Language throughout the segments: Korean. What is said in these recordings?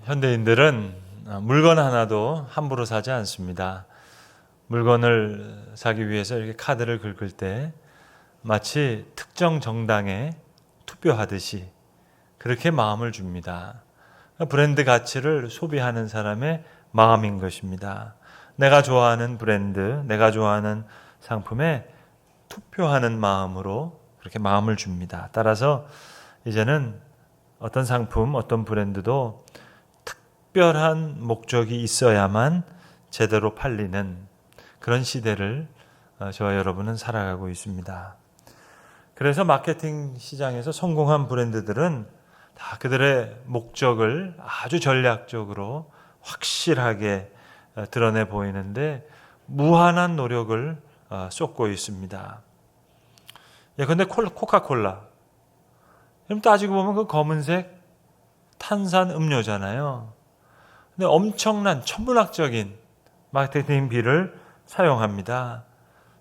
현대인들은 물건 하나도 함부로 사지 않습니다. 물건을 사기 위해서 이렇게 카드를 긁을 때 마치 특정 정당에 투표하듯이 그렇게 마음을 줍니다. 브랜드 가치를 소비하는 사람의 마음인 것입니다. 내가 좋아하는 브랜드, 내가 좋아하는 상품에 투표하는 마음으로 그렇게 마음을 줍니다. 따라서 이제는 어떤 상품, 어떤 브랜드도 특별한 목적이 있어야만 제대로 팔리는 그런 시대를 저와 여러분은 살아가고 있습니다. 그래서 마케팅 시장에서 성공한 브랜드들은 다 그들의 목적을 아주 전략적으로 확실하게 드러내 보이는데 무한한 노력을 쏟고 있습니다. 근데 코카콜라, 그럼 따지고 보면 그 검은색 탄산 음료잖아요. 근데 엄청난 천문학적인 마케팅 비를 사용합니다.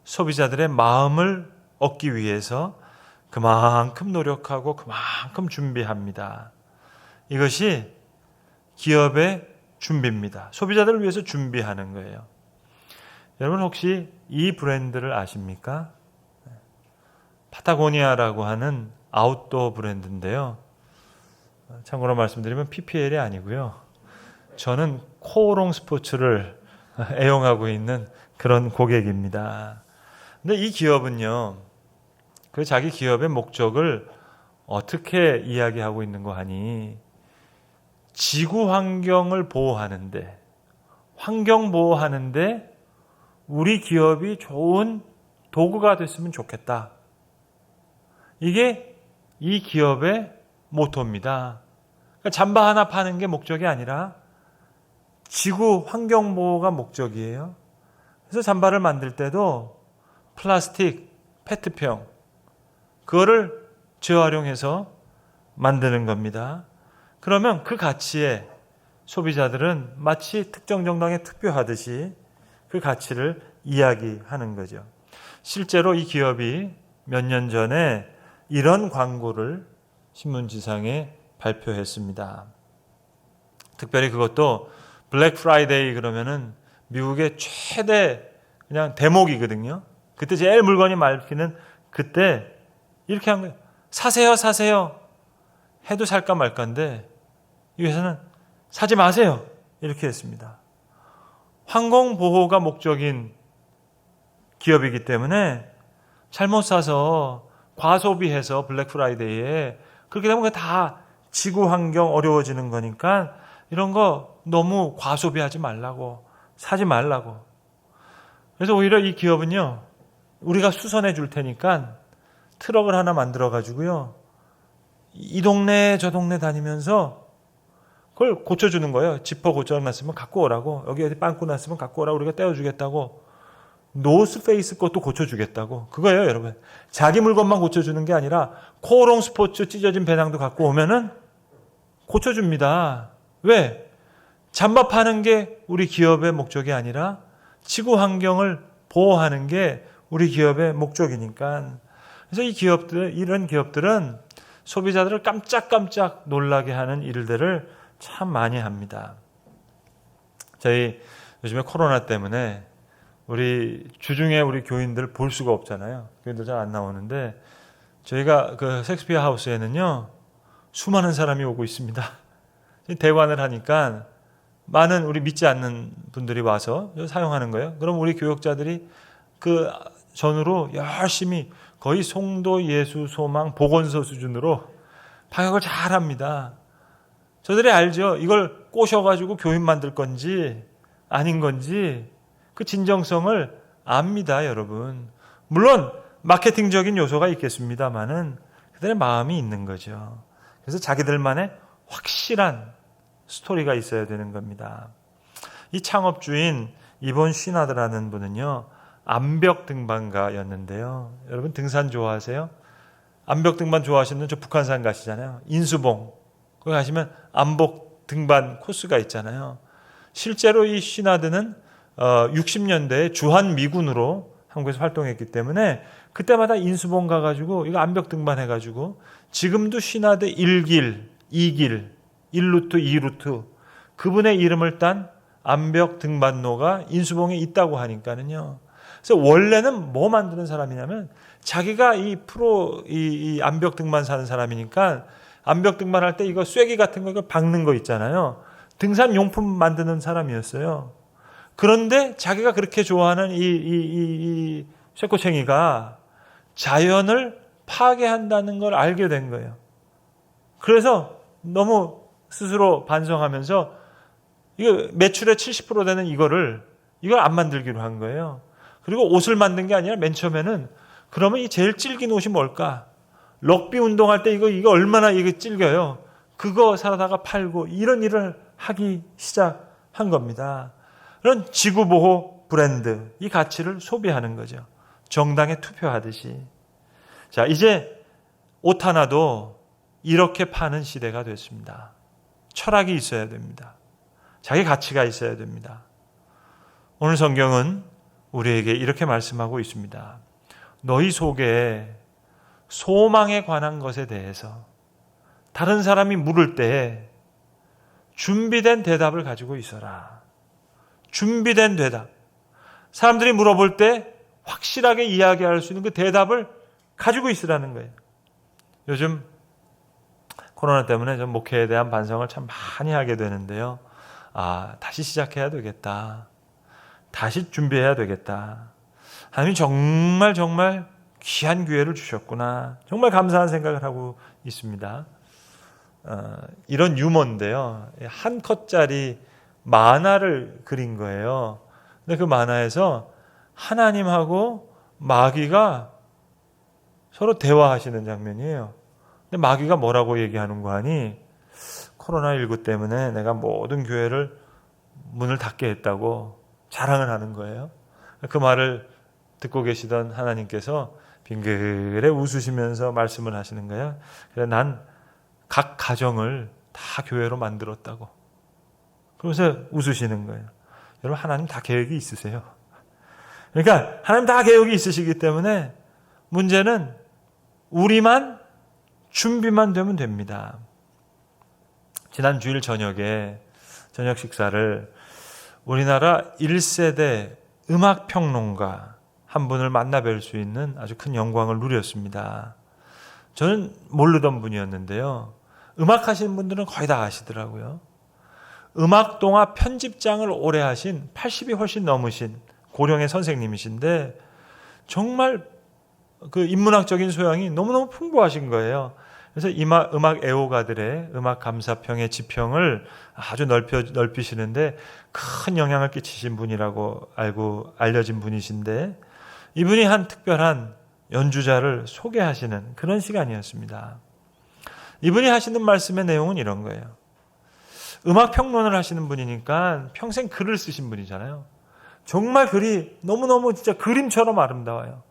소비자들의 마음을 얻기 위해서 그만큼 노력하고 그만큼 준비합니다. 이것이 기업의 준비입니다. 소비자들을 위해서 준비하는 거예요. 여러분 혹시 이 브랜드를 아십니까? 파타고니아라고 하는 아웃도어 브랜드인데요. 참고로 말씀드리면 PPL이 아니고요. 저는 코오롱 스포츠를 애용하고 있는 그런 고객입니다. 근데 이 기업은요, 그 자기 기업의 목적을 어떻게 이야기하고 있는 거 하니, 지구 환경을 보호하는데, 환경 보호하는데 우리 기업이 좋은 도구가 됐으면 좋겠다. 이게 이 기업의 모토입니다. 그러니까 잠바 하나 파는 게 목적이 아니라 지구 환경 보호가 목적이에요. 그래서 잠바를 만들 때도 플라스틱, 페트병, 그거를 재활용해서 만드는 겁니다. 그러면 그 가치에 소비자들은 마치 특정 정당에 투표하듯이 그 가치를 이야기하는 거죠. 실제로 이 기업이 몇 년 전에 이런 광고를 신문지상에 발표했습니다. 특별히 그것도 블랙 프라이데이 그러면은 미국의 최대 그냥 대목이거든요. 그때 제일 물건이 많기는 그때 이렇게 한 거예요. 사세요, 사세요. 해도 살까 말까인데 이 회사는 사지 마세요. 이렇게 했습니다. 환경 보호가 목적인 기업이기 때문에 잘못 사서 과소비해서 블랙 프라이데이에 그렇게 되면 다 지구 환경 어려워지는 거니까 이런 거 너무 과소비하지 말라고, 사지 말라고. 그래서 오히려 이 기업은요, 우리가 수선해 줄 테니까 트럭을 하나 만들어 가지고요, 이 동네 저 동네 다니면서 그걸 고쳐주는 거예요. 지퍼 고쳐놨으면 갖고 오라고, 여기 어디 빵꾸 났으면 갖고 오라고, 우리가 떼어주겠다고, 노스페이스 것도 고쳐주겠다고. 그거예요, 여러분. 자기 물건만 고쳐주는 게 아니라 코오롱 스포츠 찢어진 배낭도 갖고 오면은 고쳐줍니다. 왜? 잠바 파는 게 우리 기업의 목적이 아니라 지구 환경을 보호하는 게 우리 기업의 목적이니까. 그래서 이 기업들, 이런 기업들은 소비자들을 깜짝깜짝 놀라게 하는 일들을 참 많이 합니다. 저희 요즘에 코로나 때문에 우리 주중에 우리 교인들 볼 수가 없잖아요. 교인들 잘 안 나오는데 저희가 그 셰익스피어 하우스에는요, 수많은 사람이 오고 있습니다. 대관을 하니까 많은 우리 믿지 않는 분들이 와서 사용하는 거예요. 그럼 우리 교역자들이 그 전후로 열심히 거의 송도 예수 소망 보건소 수준으로 방역을 잘 합니다. 저들이 알죠. 이걸 꼬셔가지고 교인 만들 건지 아닌 건지 그 진정성을 압니다, 여러분. 물론 마케팅적인 요소가 있겠습니다만은 그들의 마음이 있는 거죠. 그래서 자기들만의 확실한 스토리가 있어야 되는 겁니다. 이 창업주인 이본 쉬나드라는 분은요, 암벽 등반가였는데요. 여러분 등산 좋아하세요? 암벽 등반 좋아하시는 저 북한산 가시잖아요. 인수봉 거기 가시면 암벽 등반 코스가 있잖아요. 실제로 이 쉬나드는 60년대에 주한미군으로 한국에서 활동했기 때문에 그때마다 인수봉 가가지고 이거 암벽 등반해가지고 지금도 쉬나드 1길, 2길, 1루트, 2루트 그분의 이름을 딴 암벽 등반로가 인수봉에 있다고 하니까는요. 그래서 원래는 뭐 만드는 사람이냐면 자기가 이 암벽 등반 사는 사람이니까 암벽 등반할 때 이거 쐐기 같은 거 이거 박는 거 있잖아요. 등산 용품 만드는 사람이었어요. 그런데 자기가 그렇게 좋아하는 이 쇠꼬챙이가 자연을 파괴한다는 걸 알게 된 거예요. 그래서 너무 스스로 반성하면서 이거 매출의 70% 되는 이걸 안 만들기로 한 거예요. 그리고 옷을 만든 게 아니라 맨 처음에는 그러면 이 제일 질긴 옷이 뭘까? 럭비 운동할 때 이거 얼마나 이게 질겨요. 그거 사다가 팔고 이런 일을 하기 시작한 겁니다. 그런 지구보호 브랜드, 이 가치를 소비하는 거죠. 정당에 투표하듯이. 자, 이제 옷 하나도 이렇게 파는 시대가 됐습니다. 철학이 있어야 됩니다. 자기 가치가 있어야 됩니다. 오늘 성경은 우리에게 이렇게 말씀하고 있습니다. 너희 속에 소망에 관한 것에 대해서 다른 사람이 물을 때 준비된 대답을 가지고 있어라. 준비된 대답. 사람들이 물어볼 때 확실하게 이야기할 수 있는 그 대답을 가지고 있으라는 거예요. 요즘 코로나 때문에 좀 목회에 대한 반성을 참 많이 하게 되는데요. 다시 시작해야 되겠다. 다시 준비해야 되겠다. 하나님이 정말 귀한 기회를 주셨구나. 정말 감사한 생각을 하고 있습니다. 이런 유머인데요. 한 컷짜리 만화를 그린 거예요. 근데 그 만화에서 하나님하고 마귀가 서로 대화하시는 장면이에요. 근데 마귀가 뭐라고 얘기하는 거 아니? 코로나19 때문에 내가 모든 교회를 문을 닫게 했다고 자랑을 하는 거예요. 그 말을 듣고 계시던 하나님께서 빙그레 웃으시면서 말씀을 하시는 거예요. 그래, 난 각 가정을 다 교회로 만들었다고. 그러면서 웃으시는 거예요. 여러분, 하나님 다 계획이 있으세요. 그러니까 하나님 다 계획이 있으시기 때문에 문제는 우리만 준비만 되면 됩니다. 지난 주일 저녁에 저녁 식사를 우리나라 1세대 음악평론가 한 분을 만나 뵐 수 있는 아주 큰 영광을 누렸습니다. 저는 모르던 분이었는데요. 음악 하시는 분들은 거의 다 아시더라고요. 음악동화 편집장을 오래 하신 80이 훨씬 넘으신 고령의 선생님이신데 정말 그 인문학적인 소양이 너무너무 풍부하신 거예요. 그래서 음악 애호가들의 음악 감사평의 지평을 아주 넓히시는데 큰 영향을 끼치신 분이라고 알려진 분이신데 이분이 한 특별한 연주자를 소개하시는 그런 시간이었습니다. 이분이 하시는 말씀의 내용은 이런 거예요. 음악 평론을 하시는 분이니까 평생 글을 쓰신 분이잖아요. 정말 글이 너무너무 진짜 그림처럼 아름다워요.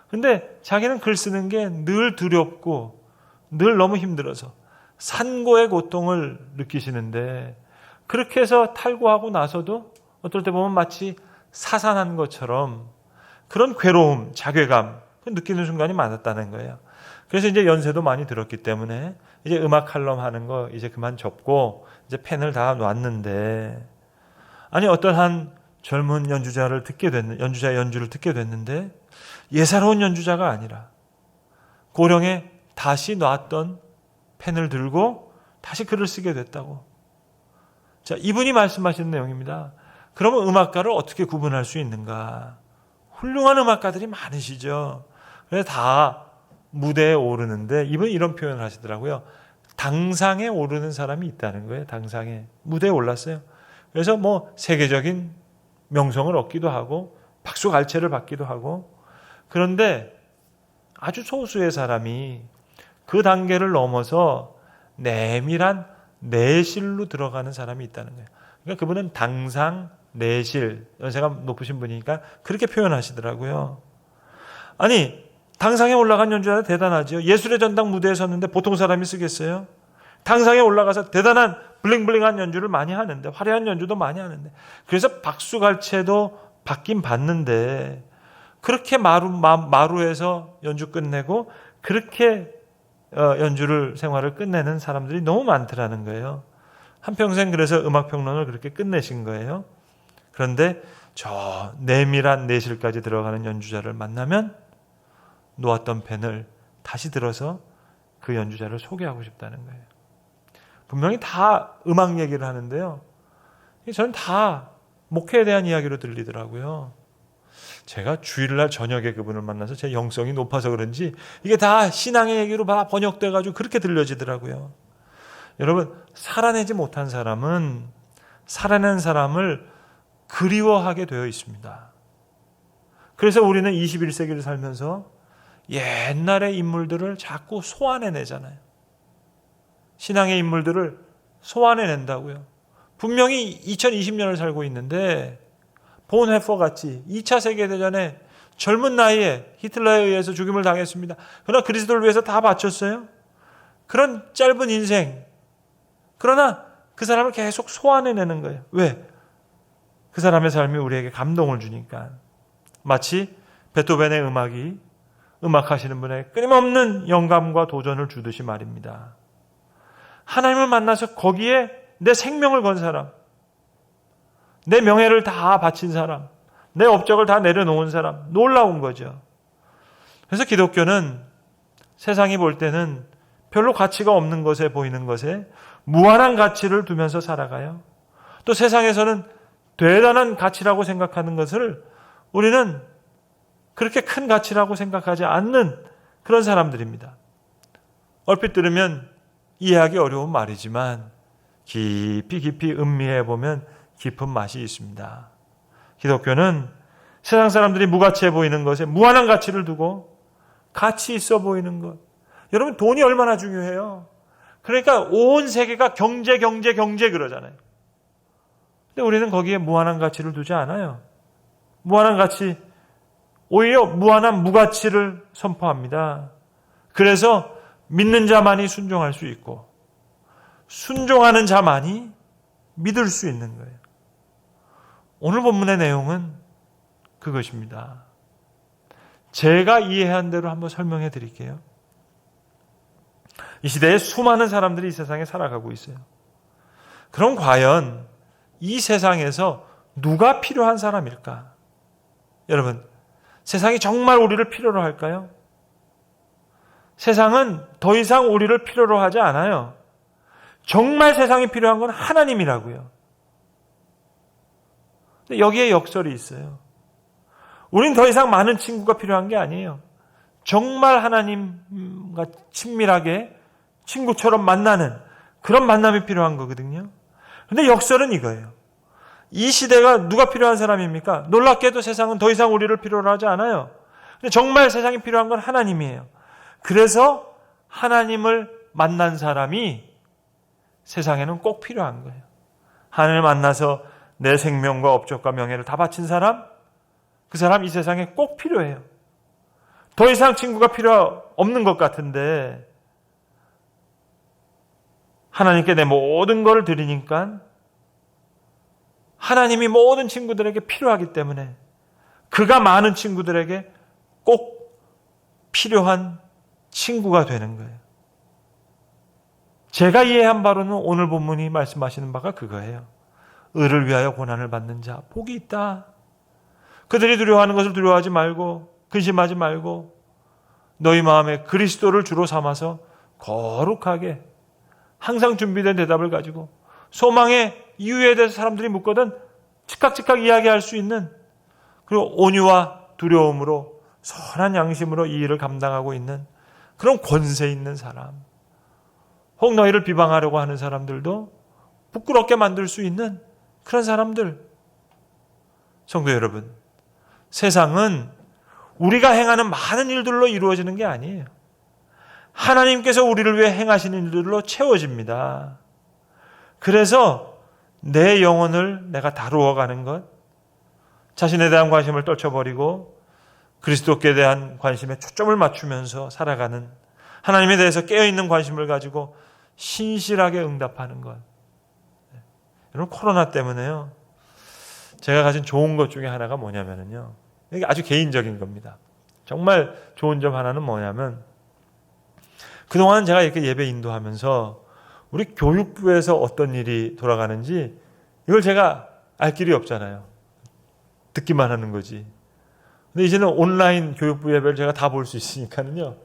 근데 자기는 글 쓰는 게 늘 두렵고 늘 너무 힘들어서 산고의 고통을 느끼시는데 그렇게 해서 탈구하고 나서도 어떨 때 보면 마치 사산한 것처럼 그런 괴로움, 자괴감 느끼는 순간이 많았다는 거예요. 그래서 이제 연세도 많이 들었기 때문에 이제 음악 칼럼 하는 거 이제 그만 접고 이제 펜을 다 놨는데 아니 어떤 한 젊은 연주자의 연주를 듣게 됐는데 예사로운 연주자가 아니라 고령에 다시 놨던 펜을 들고 다시 글을 쓰게 됐다고. 자, 이분이 말씀하시는 내용입니다. 그러면 음악가를 어떻게 구분할 수 있는가? 훌륭한 음악가들이 많으시죠. 그래서 다 무대에 오르는데 이분이 이런 표현을 하시더라고요. 당상에 오르는 사람이 있다는 거예요. 당상에. 무대에 올랐어요. 그래서 뭐 세계적인 명성을 얻기도 하고 박수갈채를 받기도 하고 그런데 아주 소수의 사람이 그 단계를 넘어서 내밀한 내실로 들어가는 사람이 있다는 거예요. 그러니까 그분은 당상, 내실, 연세가 높으신 분이니까 그렇게 표현하시더라고요. 아니 당상에 올라간 연주자 대단하죠. 예술의 전당 무대에 섰는데 보통 사람이 쓰겠어요? 당상에 올라가서 대단한 블링블링한 연주를 많이 하는데 화려한 연주도 많이 하는데 그래서 박수갈채도 받긴 받는데 그렇게 마루에서 연주 끝내고 그렇게 연주를 생활을 끝내는 사람들이 너무 많더라는 거예요. 한평생 그래서 음악평론을 그렇게 끝내신 거예요. 그런데 저 내밀한 내실까지 들어가는 연주자를 만나면 놓았던 펜을 다시 들어서 그 연주자를 소개하고 싶다는 거예요. 분명히 다 음악 얘기를 하는데요. 저는 다 목회에 대한 이야기로 들리더라고요. 제가 주일날 저녁에 그분을 만나서 제 영성이 높아서 그런지 이게 다 신앙의 얘기로 다 번역돼가지고 그렇게 들려지더라고요. 여러분, 살아내지 못한 사람은 살아낸 사람을 그리워하게 되어 있습니다. 그래서 우리는 21세기를 살면서 옛날의 인물들을 자꾸 소환해내잖아요. 신앙의 인물들을 소환해낸다고요. 분명히 2020년을 살고 있는데 본 해퍼 같이 2차 세계대전에 젊은 나이에 히틀러에 의해서 죽임을 당했습니다. 그러나 그리스도를 위해서 다 바쳤어요. 그런 짧은 인생. 그러나 그 사람을 계속 소환해내는 거예요. 왜? 그 사람의 삶이 우리에게 감동을 주니까. 마치 베토벤의 음악이 음악하시는 분에게 끊임없는 영감과 도전을 주듯이 말입니다. 하나님을 만나서 거기에 내 생명을 건 사람, 내 명예를 다 바친 사람, 내 업적을 다 내려놓은 사람, 놀라운 거죠. 그래서 기독교는 세상이 볼 때는 별로 가치가 없는 것에 보이는 것에 무한한 가치를 두면서 살아가요. 또 세상에서는 대단한 가치라고 생각하는 것을 우리는 그렇게 큰 가치라고 생각하지 않는 그런 사람들입니다. 얼핏 들으면 이해하기 어려운 말이지만 깊이 음미해 보면 깊은 맛이 있습니다. 기독교는 세상 사람들이 무가치해 보이는 것에 무한한 가치를 두고 가치 있어 보이는 것. 여러분, 돈이 얼마나 중요해요. 그러니까 온 세계가 경제 그러잖아요. 근데 우리는 거기에 무한한 가치를 두지 않아요. 무한한 가치, 오히려 무한한 무가치를 선포합니다. 그래서 믿는 자만이 순종할 수 있고 순종하는 자만이 믿을 수 있는 거예요. 오늘 본문의 내용은 그것입니다. 제가 이해한 대로 한번 설명해 드릴게요. 이 시대에 수많은 사람들이 이 세상에 살아가고 있어요. 그럼 과연 이 세상에서 누가 필요한 사람일까? 여러분, 세상이 정말 우리를 필요로 할까요? 세상은 더 이상 우리를 필요로 하지 않아요. 정말 세상이 필요한 건 하나님이라고요. 근데 여기에 역설이 있어요. 우린 더 이상 많은 친구가 필요한 게 아니에요. 정말 하나님과 친밀하게 친구처럼 만나는 그런 만남이 필요한 거거든요. 근데 역설은 이거예요. 이 시대가 누가 필요한 사람입니까? 놀랍게도 세상은 더 이상 우리를 필요로 하지 않아요. 근데 정말 세상이 필요한 건 하나님이에요. 그래서 하나님을 만난 사람이 세상에는 꼭 필요한 거예요. 하나님을 만나서 내 생명과 업적과 명예를 다 바친 사람, 그 사람 이 세상에 꼭 필요해요. 더 이상 친구가 필요 없는 것 같은데 하나님께 내 모든 걸 드리니까 하나님이 모든 친구들에게 필요하기 때문에 그가 많은 친구들에게 꼭 필요한 친구가 되는 거예요. 제가 이해한 바로는 오늘 본문이 말씀하시는 바가 그거예요. 의를 위하여 고난을 받는 자 복이 있다. 그들이 두려워하는 것을 두려워하지 말고 근심하지 말고 너희 마음에 그리스도를 주로 삼아서 거룩하게 항상 준비된 대답을 가지고 소망의 이유에 대해서 사람들이 묻거든 즉각 이야기할 수 있는, 그리고 온유와 두려움으로 선한 양심으로 이 일을 감당하고 있는 그런 권세 있는 사람, 혹 너희를 비방하려고 하는 사람들도 부끄럽게 만들 수 있는 그런 사람들. 성도 여러분, 세상은 우리가 행하는 많은 일들로 이루어지는 게 아니에요. 하나님께서 우리를 위해 행하시는 일들로 채워집니다. 그래서 내 영혼을 내가 다루어가는 것, 자신에 대한 관심을 떨쳐버리고 그리스도께 대한 관심에 초점을 맞추면서 살아가는, 하나님에 대해서 깨어있는 관심을 가지고 신실하게 응답하는 것. 여러분, 코로나 때문에요, 제가 가진 좋은 것 중에 하나가 뭐냐면요, 이게 아주 개인적인 겁니다. 정말 좋은 점 하나는 뭐냐면, 그동안 제가 이렇게 예배 인도하면서 우리 교육부에서 어떤 일이 돌아가는지 이걸 제가 알 길이 없잖아요. 듣기만 하는 거지. 근데 이제는 온라인 교육부 예배를 제가 다 볼 수 있으니까는요.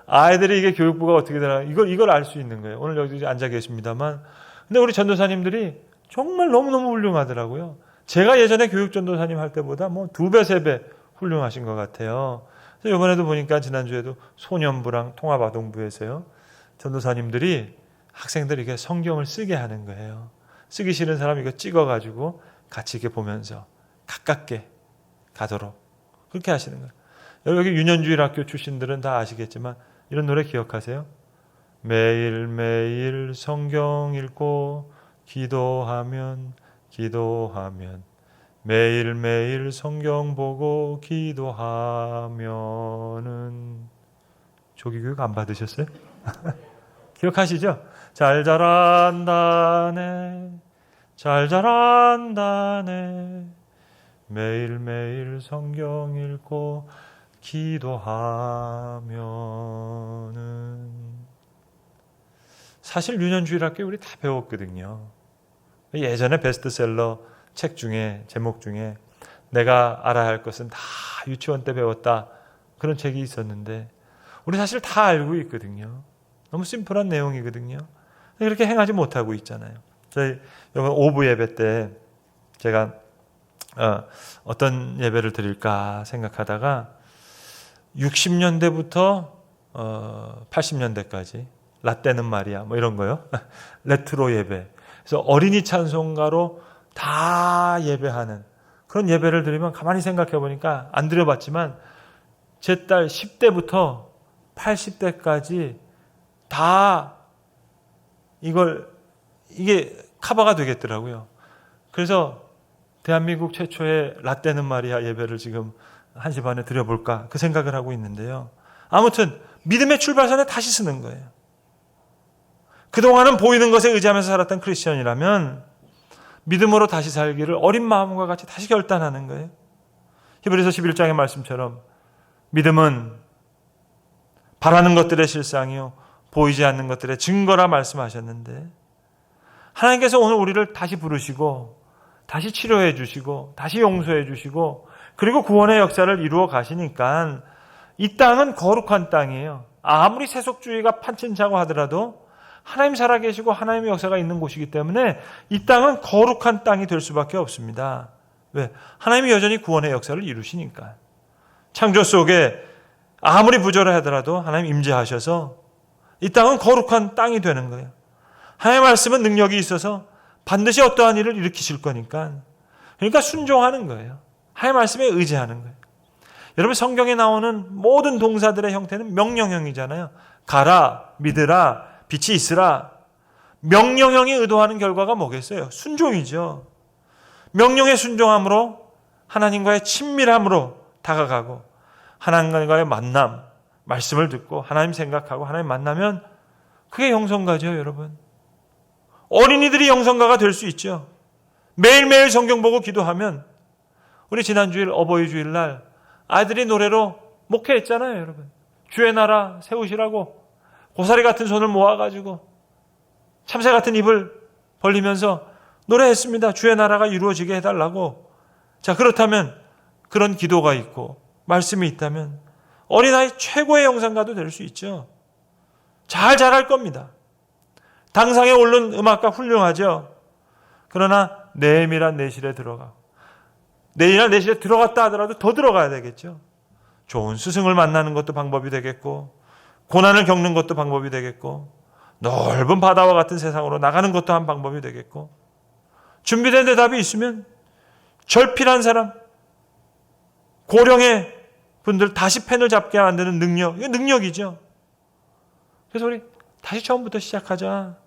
아이들이 이게 교육부가 어떻게 되나 이걸 알 수 있는 거예요. 오늘 여기 앉아 계십니다만. 근데 우리 전도사님들이 정말 너무너무 훌륭하더라고요. 제가 예전에 교육 전도사님 할 때보다 뭐 2배, 3배 훌륭하신 것 같아요. 그래서 이번에도 보니까 지난주에도 소년부랑 통합아동부에서요. 전도사님들이 학생들에게 성경을 쓰게 하는 거예요. 쓰기 싫은 사람 이거 찍어가지고 같이 이렇게 보면서 가깝게 가도록 그렇게 하시는 거예요. 여기 윤현주일 학교 출신들은 다 아시겠지만 이런 노래 기억하세요? 매일매일 성경 읽고 기도하면 매일매일 성경 보고 기도하면은 조기교육 안 받으셨어요? 기억하시죠? 잘 자란다네 매일매일 성경 읽고 기도하면은 사실 윤현주일학교 우리 다 배웠거든요. 예전에 베스트셀러 책 중에 제목 중에 내가 알아야 할 것은 다 유치원 때 배웠다 그런 책이 있었는데 우리 사실 다 알고 있거든요. 너무 심플한 내용이거든요. 그렇게 행하지 못하고 있잖아요. 저희 이번 오부 예배 때 제가 어떤 예배를 드릴까 생각하다가 60년대부터 80년대까지 라떼는 마리아 뭐 이런 거요. 레트로 예배. 그래서 어린이 찬송가로 다 예배하는 그런 예배를 드리면 가만히 생각해 보니까 안 드려봤지만 제 딸 10대부터 80대까지 다 이게 커버가 되겠더라고요. 그래서 대한민국 최초의 라떼는 마리아 예배를 지금 1시 반에 드려볼까 그 생각을 하고 있는데요. 아무튼 믿음의 출발선에 다시 쓰는 거예요. 그동안은 보이는 것에 의지하면서 살았던 크리스천이라면 믿음으로 다시 살기를 어린 마음과 같이 다시 결단하는 거예요. 히브리서 11장의 말씀처럼 믿음은 바라는 것들의 실상이요 보이지 않는 것들의 증거라 말씀하셨는데 하나님께서 오늘 우리를 다시 부르시고 다시 치료해 주시고 다시 용서해 주시고 그리고 구원의 역사를 이루어 가시니까 이 땅은 거룩한 땅이에요. 아무리 세속주의가 판친차고 하더라도 하나님 살아계시고 하나님의 역사가 있는 곳이기 때문에 이 땅은 거룩한 땅이 될 수밖에 없습니다. 왜? 하나님이 여전히 구원의 역사를 이루시니까. 창조 속에 아무리 부조리하더라도 하나님 임재하셔서 이 땅은 거룩한 땅이 되는 거예요. 하나님의 말씀은 능력이 있어서 반드시 어떠한 일을 일으키실 거니까. 그러니까 순종하는 거예요. 하나님의 말씀에 의지하는 거예요. 여러분 성경에 나오는 모든 동사들의 형태는 명령형이잖아요. 가라, 믿으라, 빛이 있으라. 명령형이 의도하는 결과가 뭐겠어요? 순종이죠. 명령에 순종함으로 하나님과의 친밀함으로 다가가고 하나님과의 만남, 말씀을 듣고 하나님 생각하고 하나님 만나면 그게 영성가죠, 여러분. 어린이들이 영성가가 될 수 있죠. 매일매일 성경 보고 기도하면 우리 지난 주일 어버이 주일날 아이들이 노래로 목회했잖아요, 여러분. 주의 나라 세우시라고 고사리 같은 손을 모아가지고 참새 같은 입을 벌리면서 노래했습니다. 주의 나라가 이루어지게 해달라고. 자, 그렇다면 그런 기도가 있고 말씀이 있다면 어린아이 최고의 영상가도 될 수 있죠. 잘 자랄 겁니다. 당상에 오른 음악가 훌륭하죠. 그러나 내밀한 내실에 들어가고 내일이나 내실에 들어갔다 하더라도 더 들어가야 되겠죠. 좋은 스승을 만나는 것도 방법이 되겠고 고난을 겪는 것도 방법이 되겠고 넓은 바다와 같은 세상으로 나가는 것도 한 방법이 되겠고 준비된 대답이 있으면 절필한 사람 고령의 분들 다시 펜을 잡게 만드는 능력, 이거 능력이죠. 그래서 우리 다시 처음부터 시작하자.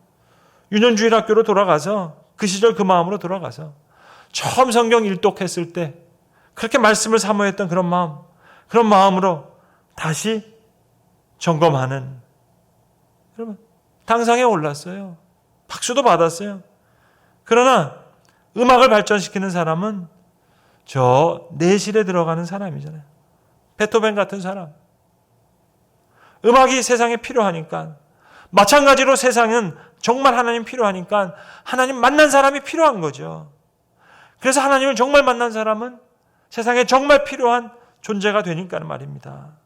윤현주일 학교로 돌아가서 그 시절 그 마음으로 돌아가서 처음 성경 일독했을 때 그렇게 말씀을 사모했던 그런 마음으로 다시 점검하는. 여러분 당상에 올랐어요. 박수도 받았어요. 그러나 음악을 발전시키는 사람은 저 내실에 들어가는 사람이잖아요. 베토벤 같은 사람. 음악이 세상에 필요하니까 마찬가지로 세상은 정말 하나님 필요하니까 하나님 만난 사람이 필요한 거죠. 그래서 하나님을 정말 만난 사람은 세상에 정말 필요한 존재가 되니까 말입니다.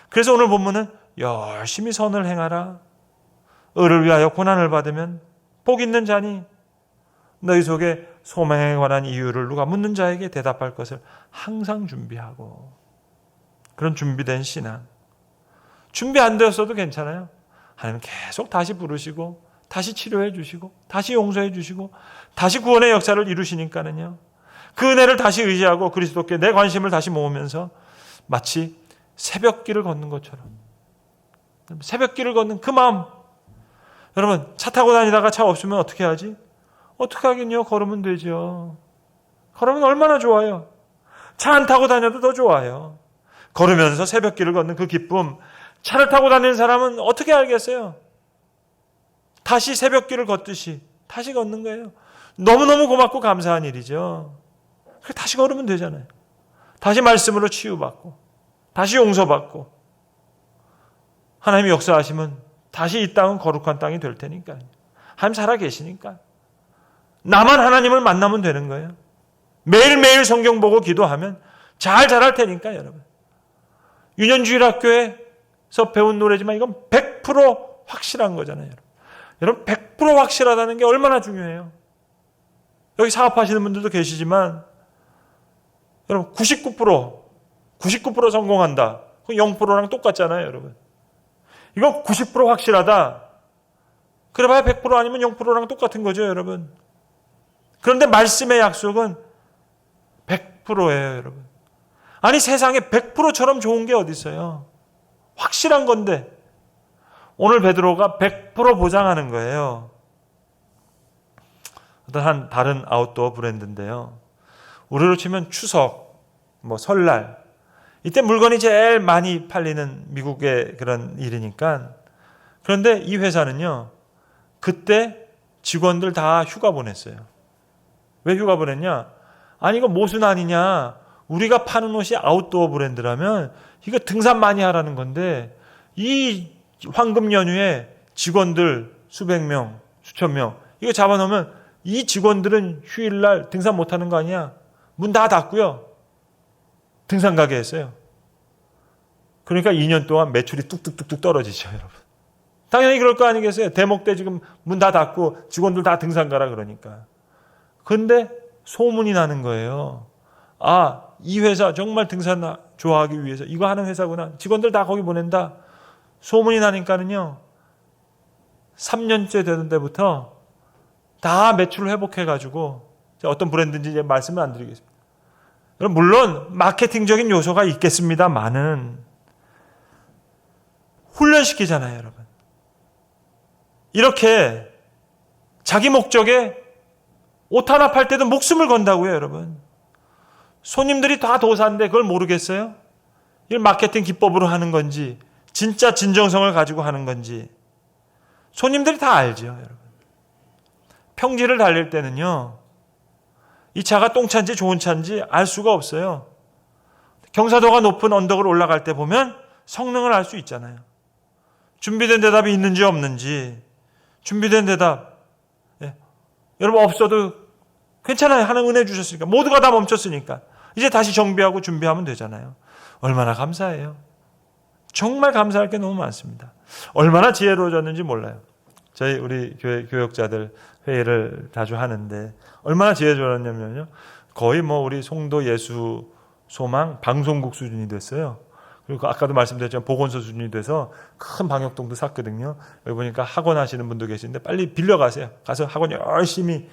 그래서 오늘 본문은 열심히 선을 행하라. 의를 위하여 고난을 받으면 복 있는 자니 너희 속에 소망에 관한 이유를 누가 묻는 자에게 대답할 것을 항상 준비하고. 그런 준비된 신앙. 준비 안 되었어도 괜찮아요. 하나님 계속 다시 부르시고 다시 치료해 주시고 다시 용서해 주시고 다시 구원의 역사를 이루시니까는요. 그 은혜를 다시 의지하고 그리스도께 내 관심을 다시 모으면서 마치 새벽길을 걷는 것처럼, 새벽길을 걷는 그 마음. 여러분, 차 타고 다니다가 차 없으면 어떻게 하지? 어떻게 하긴요? 걸으면 되죠. 걸으면 얼마나 좋아요. 차 안 타고 다녀도 더 좋아요. 걸으면서 새벽길을 걷는 그 기쁨, 차를 타고 다니는 사람은 어떻게 알겠어요? 다시 새벽길을 걷듯이 다시 걷는 거예요. 너무너무 고맙고 감사한 일이죠. 다시 걸으면 되잖아요. 다시 말씀으로 치유받고 다시 용서받고 하나님이 역사하시면 다시 이 땅은 거룩한 땅이 될 테니까요. 하나님 살아 계시니까 나만 하나님을 만나면 되는 거예요. 매일매일 성경 보고 기도하면 잘 자랄 테니까 여러분. 유년주일학교에서 배운 노래지만 이건 100% 확실한 거잖아요. 여러분 100% 확실하다는 게 얼마나 중요해요. 여기 사업하시는 분들도 계시지만 여러분 99% 성공한다. 그 0%랑 똑같잖아요, 여러분. 이건 90% 확실하다. 그래봐야 100% 아니면 0%랑 똑같은 거죠, 여러분. 그런데 말씀의 약속은 100%예요, 여러분. 아니 세상에 100%처럼 좋은 게 어디 있어요? 확실한 건데 오늘 베드로가 100% 보장하는 거예요. 어떤 한 다른 아웃도어 브랜드인데요. 우리로 치면 추석, 설날 이때 물건이 제일 많이 팔리는 미국의 그런 일이니까. 그런데 이 회사는요. 그때 직원들 다 휴가 보냈어요. 왜 휴가 보냈냐? 아니 이거 모순 아니냐? 우리가 파는 옷이 아웃도어 브랜드라면 이거 등산 많이 하라는 건데 이 황금 연휴에 직원들 수백 명, 수천 명 이거 잡아놓으면 이 직원들은 휴일날 등산 못하는 거 아니야? 문 다 닫고요. 등산 가게 했어요. 그러니까 2년 동안 매출이 뚝뚝뚝뚝 떨어지죠, 여러분. 당연히 그럴 거 아니겠어요? 대목 때 지금 문 다 닫고 직원들 다 등산 가라 그러니까. 근데 소문이 나는 거예요. 아, 이 회사 정말 등산 좋아하기 위해서 이거 하는 회사구나. 직원들 다 거기 보낸다. 소문이 나니까는요. 3년째 되는 데부터 다 매출을 회복해가지고 어떤 브랜드인지 이제 말씀을 안 드리겠습니다. 물론 마케팅적인 요소가 있겠습니다만은 훈련시키잖아요, 여러분. 이렇게 자기 목적에 옷 하나 팔 때도 목숨을 건다고요, 여러분. 손님들이 다 도사인데 그걸 모르겠어요? 이걸 마케팅 기법으로 하는 건지 진짜 진정성을 가지고 하는 건지 손님들이 다 알죠, 여러분. 평지를 달릴 때는요. 이 차가 똥차인지 좋은 차인지 알 수가 없어요. 경사도가 높은 언덕을 올라갈 때 보면 성능을 알 수 있잖아요. 준비된 대답이 있는지 없는지. 준비된 대답. 예. 여러분 없어도 괜찮아요. 하나님 은혜 주셨으니까. 모두가 다 멈췄으니까. 이제 다시 정비하고 준비하면 되잖아요. 얼마나 감사해요. 정말 감사할 게 너무 많습니다. 얼마나 지혜로워졌는지 몰라요. 저희 우리 교회 교역자들 회의를 자주 하는데 얼마나 지혜로워졌냐면요. 거의 우리 송도 예수 소망 방송국 수준이 됐어요. 그리고 아까도 말씀드렸지만 보건소 수준이 돼서 큰 방역동도 샀거든요. 여기 보니까 학원 하시는 분도 계시는데 빨리 빌려가세요. 가서 학원 열심히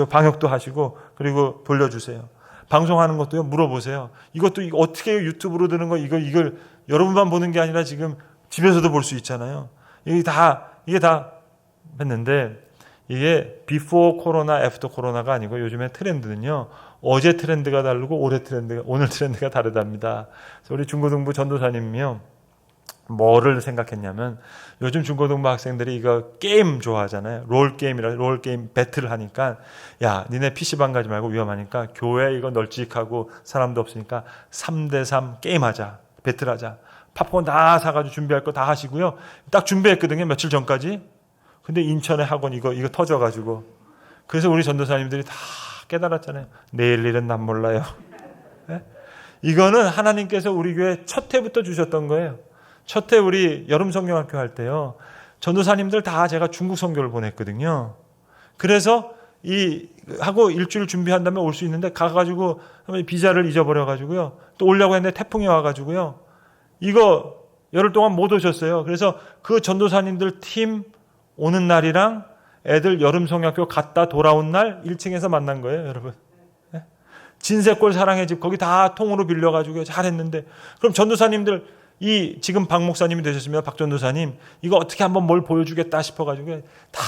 방역도 하시고 그리고 돌려주세요. 방송하는 것도요 물어보세요. 이것도 어떻게 유튜브로 드는 거 이걸 여러분만 보는 게 아니라 지금 집에서도 볼 수 있잖아요. 이게 다 했는데 이게 비포 코로나, 애프터 코로나가 아니고 요즘에 트렌드는요. 어제 트렌드가 다르고 오늘 트렌드가 다르답니다. 그래서 우리 중고등부 전도사님이요. 뭐를 생각했냐면 요즘 중고등부 학생들이 이거 게임 좋아하잖아요. 롤게임 배틀을 하니까 야, 니네 PC방 가지 말고 위험하니까 교회 이거 널찍하고 사람도 없으니까 3대3 게임하자. 배틀하자. 팝콘 다 사가지고 준비할 거 다 하시고요. 딱 준비했거든요. 며칠 전까지. 근데 인천의 학원 이거 터져가지고. 그래서 우리 전도사님들이 다 깨달았잖아요. 내일 일은 난 몰라요. 네? 이거는 하나님께서 우리 교회 첫 해부터 주셨던 거예요. 첫 해 우리 여름 성경학교 할 때요. 전도사님들 다 제가 중국 선교를 보냈거든요. 그래서 하고 일주일 준비한 다음에 올 수 있는데 가가지고 비자를 잊어버려가지고요. 또 오려고 했는데 태풍이 와가지고요. 이거 열흘 동안 못 오셨어요. 그래서 그 전도사님들 팀 오는 날이랑 애들 여름 성경학교 갔다 돌아온 날 1층에서 만난 거예요, 여러분. 진세골 사랑의 집 거기 다 통으로 빌려가지고 잘했는데 그럼 전도사님들 지금 박 목사님이 되셨습니다. 박 전도사님 이거 어떻게 한번 뭘 보여주겠다 싶어가지고 다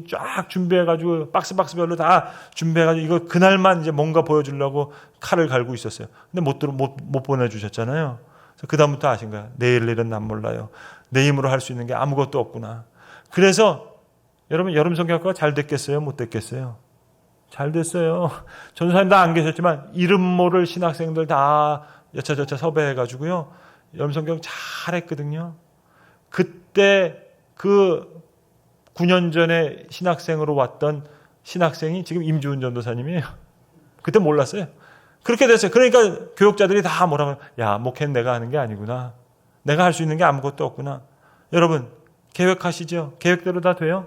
쫙 준비해가지고 박스별로 다 준비해가지고 이거 그날만 이제 뭔가 보여주려고 칼을 갈고 있었어요. 근데 못 보내주셨잖아요. 그래서 그 다음부터 아신 거야. 내일 일은 난 몰라요. 내 힘으로 할 수 있는 게 아무것도 없구나. 그래서 여러분 여름 성경학교가 잘 됐겠어요? 못 됐겠어요? 잘 됐어요. 전도사님 다 안 계셨지만 이름 모를 신학생들 다 여차저차 섭외해가지고요. 여름 성경 잘했거든요. 그때 그 9년 전에 신학생으로 왔던 신학생이 지금 임주훈 전도사님이에요. 그때 몰랐어요. 그렇게 됐어요. 그러니까 교육자들이 다 뭐라고 야 목회는 내가 하는 게 아니구나. 내가 할 수 있는 게 아무것도 없구나. 여러분 계획하시죠. 계획대로 다 돼요?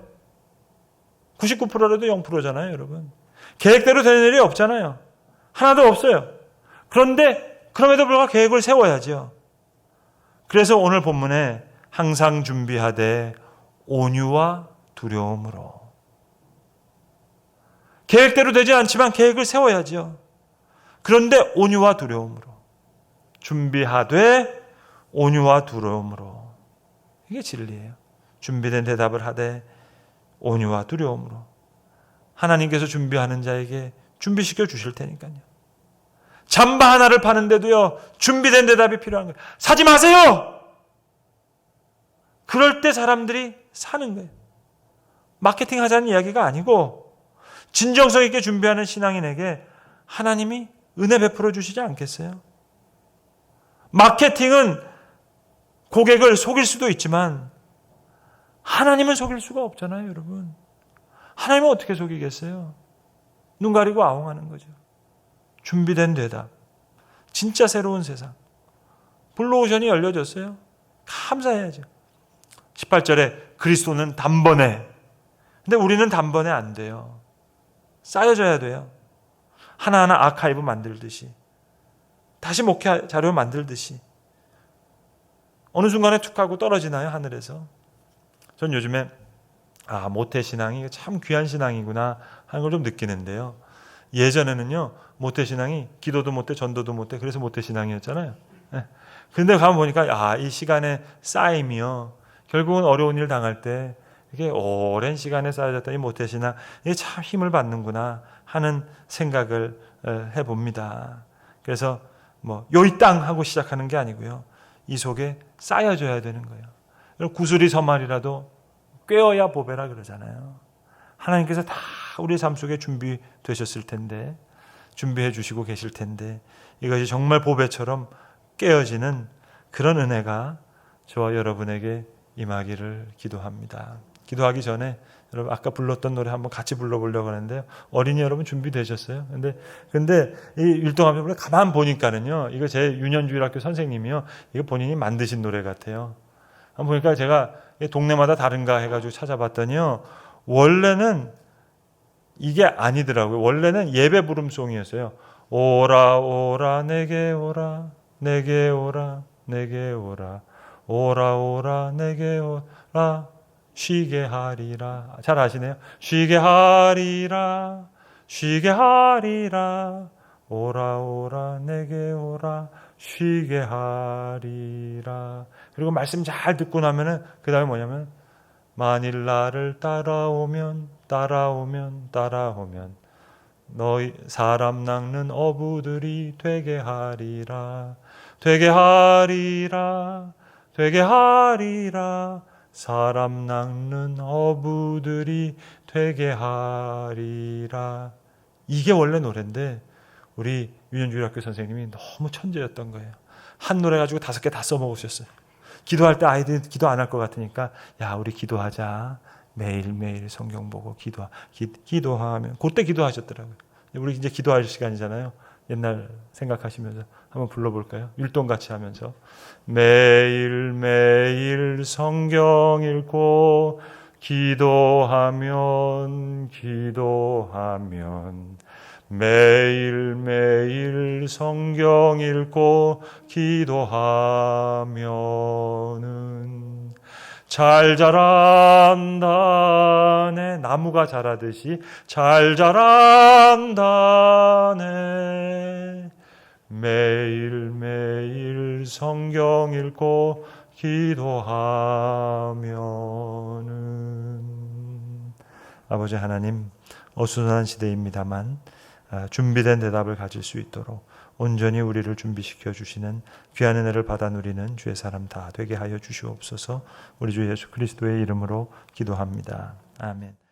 99%라도 0%잖아요, 여러분. 계획대로 되는 일이 없잖아요. 하나도 없어요. 그런데 그럼에도 불구하고 계획을 세워야죠. 그래서 오늘 본문에 항상 준비하되 온유와 두려움으로. 계획대로 되지 않지만 계획을 세워야죠. 그런데 온유와 두려움으로. 준비하되 온유와 두려움으로. 이게 진리예요. 준비된 대답을 하되 온유와 두려움으로. 하나님께서 준비하는 자에게 준비시켜 주실 테니까요. 잠바 하나를 파는데도요. 준비된 대답이 필요한 거예요. 사지 마세요. 그럴 때 사람들이 사는 거예요. 마케팅 하자는 이야기가 아니고 진정성 있게 준비하는 신앙인에게 하나님이 은혜 베풀어 주시지 않겠어요? 마케팅은 고객을 속일 수도 있지만 하나님은 속일 수가 없잖아요, 여러분. 하나님은 어떻게 속이겠어요? 눈 가리고 아웅하는 거죠. 준비된 대답. 진짜 새로운 세상. 블루오션이 열려졌어요. 감사해야죠. 18절에 그리스도는 단번에. 근데 우리는 단번에 안 돼요. 쌓여져야 돼요. 하나하나 아카이브 만들듯이. 다시 목회 자료 만들듯이. 어느 순간에 툭 하고 떨어지나요, 하늘에서? 전 요즘에 모태신앙이 참 귀한 신앙이구나 하는 걸 좀 느끼는데요. 예전에는요, 모태신앙이 기도도 못해, 전도도 못해, 그래서 모태신앙이었잖아요. 그런데 가면 보니까 이 시간의 쌓임이요. 결국은 어려운 일 당할 때 이게 오랜 시간에 쌓여졌던 이 모태신앙, 이게 참 힘을 받는구나 하는 생각을 해봅니다. 그래서 요이 땅 하고 시작하는 게 아니고요. 이 속에 쌓여져야 되는 거예요. 구슬이 서말이라도 꿰어야 보배라 그러잖아요. 하나님께서 다 우리 삶 속에 준비되셨을 텐데, 준비해 주시고 계실 텐데, 이것이 정말 보배처럼 깨어지는 그런 은혜가 저와 여러분에게 임하기를 기도합니다. 기도하기 전에 여러분 아까 불렀던 노래 한번 같이 불러보려고 하는데요. 어린이 여러분 준비되셨어요? 근데 이 율동하면 가만 보니까는요. 이거 제 유년주일학교 선생님이요. 이거 본인이 만드신 노래 같아요. 한번 보니까 제가 동네마다 다른가 해가지고 찾아봤더니요. 원래는 이게 아니더라고요. 원래는 예배 부름송이었어요. 오라 오라 내게 오라 내게 오라 내게 오라 오라 오라 내게 오라 쉬게 하리라. 잘 아시네요. 쉬게 하리라 쉬게 하리라 오라 오라 내게 오라 쉬게 하리라. 그리고 말씀 잘 듣고 나면은 그 다음에 뭐냐면 만일 나를 따라오면 너희 사람 낚는 어부들이 되게 하리라 되게 하리라 되게 하리라 사람 낚는 어부들이 되게 하리라. 이게 원래 노래인데 우리 유년주일학교 선생님이 너무 천재였던 거예요. 한 노래 가지고 5개 다 써먹으셨어요. 기도할 때 아이들이 기도 안 할 것 같으니까 야 우리 기도하자. 매일매일 성경 보고 기도하면 그때 기도하셨더라고요. 우리 이제 기도할 시간이잖아요. 옛날 생각하시면서 한번 불러볼까요? 율동같이 하면서 매일매일 성경 읽고 기도하면 매일매일 성경 읽고 기도하면은 잘 자란다네. 나무가 자라듯이 잘 자란다네. 매일매일 성경 읽고 기도하면은. 아버지 하나님, 어수선한 시대입니다만 준비된 대답을 가질 수 있도록 온전히 우리를 준비시켜 주시는 귀한 은혜를 받아 누리는 주의 사람 다 되게 하여 주시옵소서. 우리 주 예수 그리스도의 이름으로 기도합니다. 아멘.